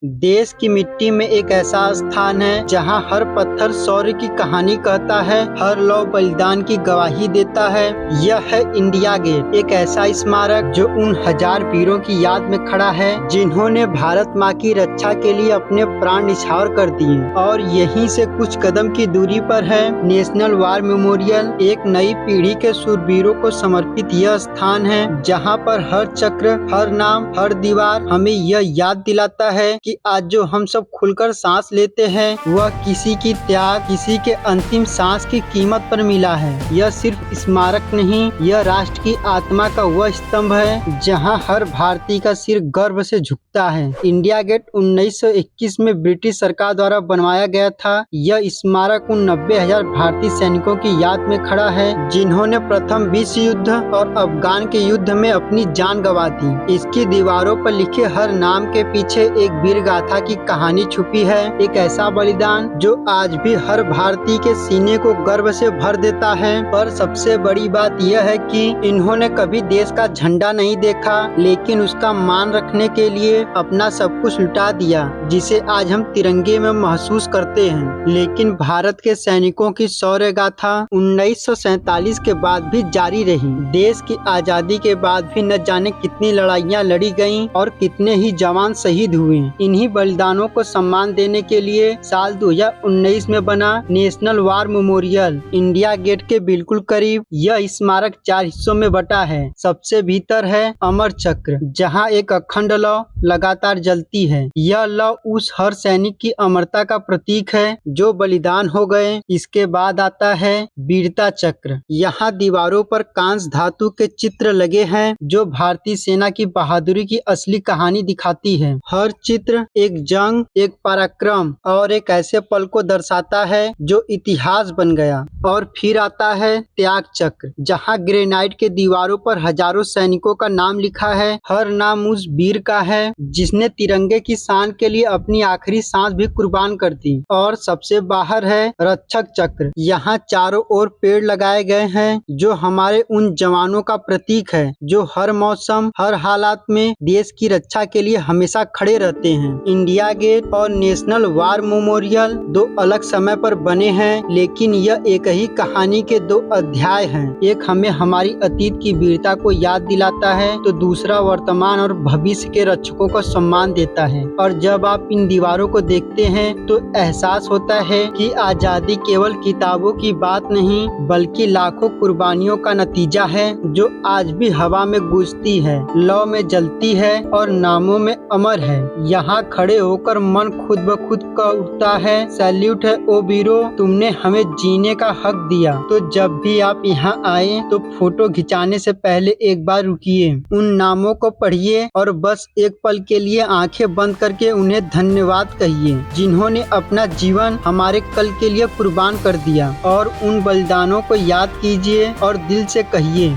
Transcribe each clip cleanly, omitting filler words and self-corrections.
देश की मिट्टी में एक ऐसा स्थान है जहां हर पत्थर शौर्य की कहानी कहता है, हर लौह बलिदान की गवाही देता है। यह है इंडिया गेट, एक ऐसा स्मारक जो उन हजार वीरों की याद में खड़ा है जिन्होंने भारत माँ की रक्षा के लिए अपने प्राण न्यौछावर कर दिए। और यहीं से कुछ कदम की दूरी पर है नेशनल वार मेमोरियल, एक नई पीढ़ी के शूरवीरों को समर्पित यह स्थान है जहाँ पर हर चक्र, हर नाम, हर दीवार हमें यह याद दिलाता है कि आज जो हम सब खुलकर सांस लेते हैं वह किसी की त्याग, किसी के अंतिम सांस की कीमत पर मिला है। यह सिर्फ स्मारक नहीं, यह राष्ट्र की आत्मा का वह स्तंभ है जहां हर भारतीय का सिर गर्व से झुकता है। इंडिया गेट 1921 में ब्रिटिश सरकार द्वारा बनवाया गया था। यह स्मारक उन 90,000 भारतीय सैनिकों की याद में खड़ा है जिन्होंने प्रथम विश्व युद्ध और अफगान के युद्ध में अपनी जान गंवा दी। इसकी दीवारों पर लिखे हर नाम के पीछे एक वीर गाथा की कहानी छुपी है, एक ऐसा बलिदान जो आज भी हर भारतीय के सीने को गर्व से भर देता है। पर सबसे बड़ी बात यह है कि इन्होंने कभी देश का झंडा नहीं देखा, लेकिन उसका मान रखने के लिए अपना सब कुछ लुटा दिया, जिसे आज हम तिरंगे में महसूस करते हैं। लेकिन भारत के सैनिकों की शौर्य गाथा 1947 के बाद भी जारी रही। देश की आजादी के बाद भी न जाने कितनी लड़ाइयाँ लड़ी गयी और कितने ही जवान शहीद हुए। इन्हीं बलिदानों को सम्मान देने के लिए साल 2019 में बना national war memorial India gate के बिल्कुल करीब। यह स्मारक 4 हिस्सों में बटा है। सबसे भीतर है अमर चक्र, जहां एक अखंड लौ लगातार जलती है। यह लौ उस हर सैनिक की अमरता का प्रतीक है जो बलिदान हो गए। इसके बाद आता है वीरता चक्र। यहाँ दीवारों पर कांस्य धातु के चित्र लगे हैं जो भारतीय सेना की बहादुरी की असली कहानी दिखाती है। हर चित्र एक जंग, एक पराक्रम और एक ऐसे पल को दर्शाता है जो इतिहास बन गया। और फिर आता है त्याग चक्र, जहां ग्रेनाइट के दीवारों पर हजारों सैनिकों का नाम लिखा है। हर नाम उस वीर का है जिसने तिरंगे की शान के लिए अपनी आखिरी सांस भी कुर्बान कर दी। और सबसे बाहर है रक्षक चक्र। यहाँ चारों ओर पेड़ लगाए गए हैं जो हमारे उन जवानों का प्रतीक है जो हर मौसम, हर हालात में देश की रक्षा के लिए हमेशा खड़े रहते हैं। इंडिया गेट और नेशनल वार मेमोरियल दो अलग समय पर बने हैं, लेकिन यह एक ही कहानी के दो अध्याय हैं। एक हमें हमारी अतीत की वीरता को याद दिलाता है तो दूसरा वर्तमान और भविष्य के रक्षकों को सम्मान देता है। और जब आप इन दीवारों को देखते हैं तो एहसास होता है कि आजादी केवल किताबों की बात नहीं बल्कि लाखों कुर्बानियों का नतीजा है जो आज भी हवा में गूंजती है, लौ में जलती है और नामों में अमर है। यहाँ खड़े होकर मन खुद ब खुद का उठता है, सैल्यूट है ओ वीरो, तुमने हमें जीने का हक दिया। तो जब भी आप यहाँ आए तो फोटो खिंचाने से पहले एक बार रुकिए, उन नामों को पढ़िए और बस एक पल के लिए आंखें बंद करके उन्हें धन्यवाद कहिए जिन्होंने अपना जीवन हमारे कल के लिए कुर्बान कर दिया। और उन बलिदानों को याद कीजिए और दिल से कहिए,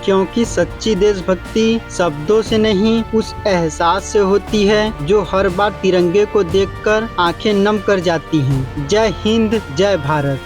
क्योंकि सच्ची देशभक्ति शब्दों से नहीं उस एहसास से होती है जो हर बार तिरंगे को देखकर आंखें नम कर जाती हैं। जय हिंद, जय भारत।